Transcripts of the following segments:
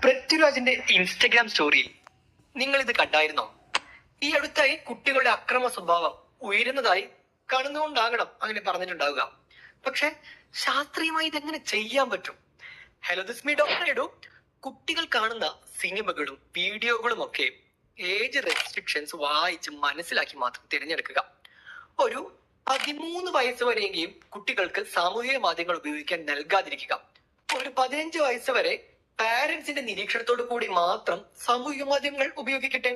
പൃഥ്വിരാജിന്റെ ഇൻസ്റ്റഗ്രാം സ്റ്റോറിയിൽ നിങ്ങൾ ഇത് കണ്ടായിരുന്നോ? ഈ അടുത്തായി കുട്ടികളുടെ അക്രമ സ്വഭാവം ഉയരുന്നതായി കാണുന്നതുകൊണ്ടാകണം അങ്ങനെ പറഞ്ഞിട്ടുണ്ടാവുക. പക്ഷെ ശാസ്ത്രീയമായി ഇതെങ്ങനെ ചെയ്യാൻ പറ്റും? Hello, this me doctor Edu. കുട്ടികൾ കാണുന്ന സിനിമകളും വീഡിയോകളും ഒക്കെ ഏജ് റെസ്ട്രിക്ഷൻസ് വായിച്ച് മനസ്സിലാക്കി മാത്രം തിരഞ്ഞെടുക്കുക. ഒരു 13 വയസ്സ് വരെയെങ്കിലും കുട്ടികൾക്ക് സാമൂഹിക മാധ്യമങ്ങൾ ഉപയോഗിക്കാൻ നൽകാതിരിക്കുക. ഒരു 15 വയസ്സ് വരെ പാരന്റ്സിന്റെ നിരീക്ഷണത്തോടു കൂടി മാത്രം സാമൂഹിക മാധ്യമങ്ങൾ ഉപയോഗിക്കട്ടെ.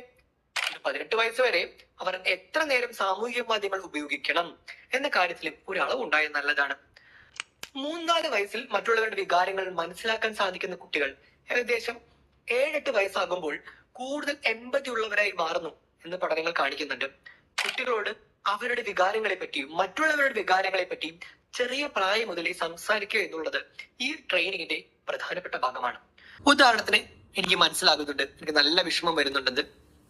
ഒരു 18 വയസ്സ് വരെ അവർ എത്ര നേരം സാമൂഹിക മാധ്യമങ്ങൾ ഉപയോഗിക്കണം എന്ന കാര്യത്തിലും ഒരളവ് ഉണ്ടായാൽ നല്ലതാണ്. 3-4 വയസ്സിൽ മറ്റുള്ളവരുടെ വികാരങ്ങൾ മനസ്സിലാക്കാൻ സാധിക്കുന്ന കുട്ടികൾ ഏകദേശം 7-8 വയസ്സാകുമ്പോൾ കൂടുതൽ എമ്പതി ഉള്ളവരായി മാറുന്നു എന്ന് പഠനങ്ങൾ കാണിക്കുന്നുണ്ട്. കുട്ടികളോട് അവരുടെ വികാരങ്ങളെ പറ്റിയും മറ്റുള്ളവരുടെ വികാരങ്ങളെ പറ്റിയും ചെറിയ പ്രായം മുതലേ സംസാരിക്കുക എന്നുള്ളത് ഈ ട്രെയിനിങ്ങിന്റെ പ്രധാനപ്പെട്ട ഭാഗമാണ്. ഉദാഹരണത്തിന്, എനിക്ക് മനസ്സിലാകുന്നുണ്ട് എനിക്ക് നല്ല വിഷമം വരുന്നുണ്ടെന്ന്,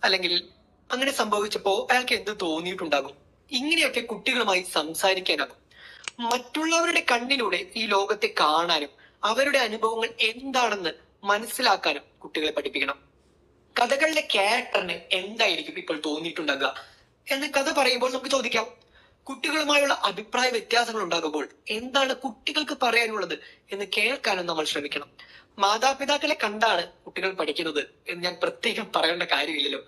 അല്ലെങ്കിൽ അങ്ങനെ സംഭവിച്ചപ്പോ അയാൾക്ക് എന്ത് തോന്നിയിട്ടുണ്ടാകും. ഇങ്ങനെയൊക്കെ കുട്ടികളുമായി സംസാരിക്കാനാകും. മറ്റുള്ളവരുടെ കണ്ണിലൂടെ ഈ ലോകത്തെ കാണാനും അവരുടെ അനുഭവങ്ങൾ എന്താണെന്ന് മനസ്സിലാക്കാനും കുട്ടികളെ പഠിപ്പിക്കണം. കഥകളുടെ ക്യാരക്ടറിന് എന്തായിരിക്കും ഇപ്പോൾ തോന്നിയിട്ടുണ്ടാകുക എന്ന് കഥ പറയുമ്പോൾ നമുക്ക് ചോദിക്കാം. കുട്ടികളുമായുള്ള അഭിപ്രായ വ്യത്യാസങ്ങൾ ഉണ്ടാകുമ്പോൾ എന്താണ് കുട്ടികൾക്ക് പറയാനുള്ളത് എന്ന് കേൾക്കാനും നമ്മൾ ശ്രമിക്കണം. മാതാപിതാക്കളെ കണ്ടാണ് കുട്ടികൾ പഠിക്കുന്നത് എന്ന് ഞാൻ പ്രത്യേകം പറയേണ്ട കാര്യമില്ലല്ലോ.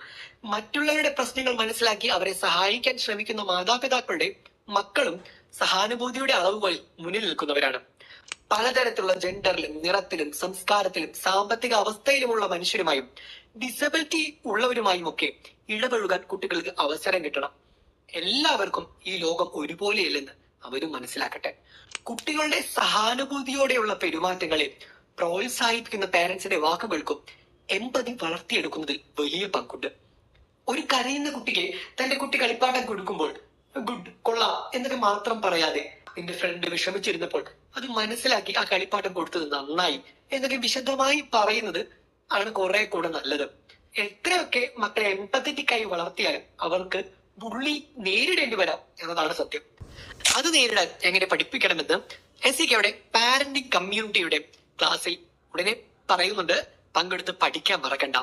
മറ്റുള്ളവരുടെ പ്രശ്നങ്ങൾ മനസ്സിലാക്കി അവരെ സഹായിക്കാൻ ശ്രമിക്കുന്ന മാതാപിതാക്കളുടെ മക്കളും സഹാനുഭൂതിയുടെ അളവുകളിൽ മുന്നിൽ നിൽക്കുന്നവരാണ്. പലതരത്തിലുള്ള ജെൻഡറിലും നിറത്തിലും സംസ്കാരത്തിലും സാമ്പത്തിക അവസ്ഥയിലുമുള്ള മനുഷ്യരുമായും ഡിസബിലിറ്റി ഉള്ളവരുമായും ഒക്കെ ഇടപഴകാൻ കുട്ടികൾക്ക് അവസരം കിട്ടണം. എല്ലാവർക്കും ഈ ലോകം ഒരുപോലെയല്ലെന്ന് അവരും മനസ്സിലാക്കട്ടെ. കുട്ടികളുടെ സഹാനുഭൂതിയോടെയുള്ള പെരുമാറ്റങ്ങളെ പ്രോത്സാഹിപ്പിക്കുന്ന പേരൻസിന്റെ വാക്കുകൾക്കും എമ്പതി വളർത്തിയെടുക്കുന്നതിൽ വലിയ പങ്കുണ്ട്. ഒരു കരയുന്ന കുട്ടിക്ക് തന്റെ കുട്ടി കളിപ്പാട്ടം കൊടുക്കുമ്പോൾ ഗുഡ്, കൊള്ളാം എന്നൊക്കെ മാത്രം പറയാതെ നിന്റെ ഫ്രണ്ട് വിഷമിച്ചിരുന്നപ്പോൾ അത് മനസ്സിലാക്കി ആ കളിപ്പാട്ടം കൊടുത്തത് നന്നായി എന്നൊക്കെ വിശദമായി പറയുന്നത് ആണ് കുറെ കൂടെ നല്ലത്. എത്രയൊക്കെ മക്കളെ എംപത്തറ്റിക്കായി വളർത്തിയാലും അവർക്ക് ബുള്ളി നേരിടേണ്ടി വരാം എന്നതാണ് സത്യം. അത് നേരിടാൻ എങ്ങനെ പഠിപ്പിക്കണമെന്ന് SEKയുടെ പാരന്റിംഗ് കമ്മ്യൂണിറ്റിയുടെ ക്ലാസ്സിൽ ഉടനെ പറയുന്നുണ്ട്. പങ്കെടുത്ത് പഠിക്കാൻ മറക്കണ്ട.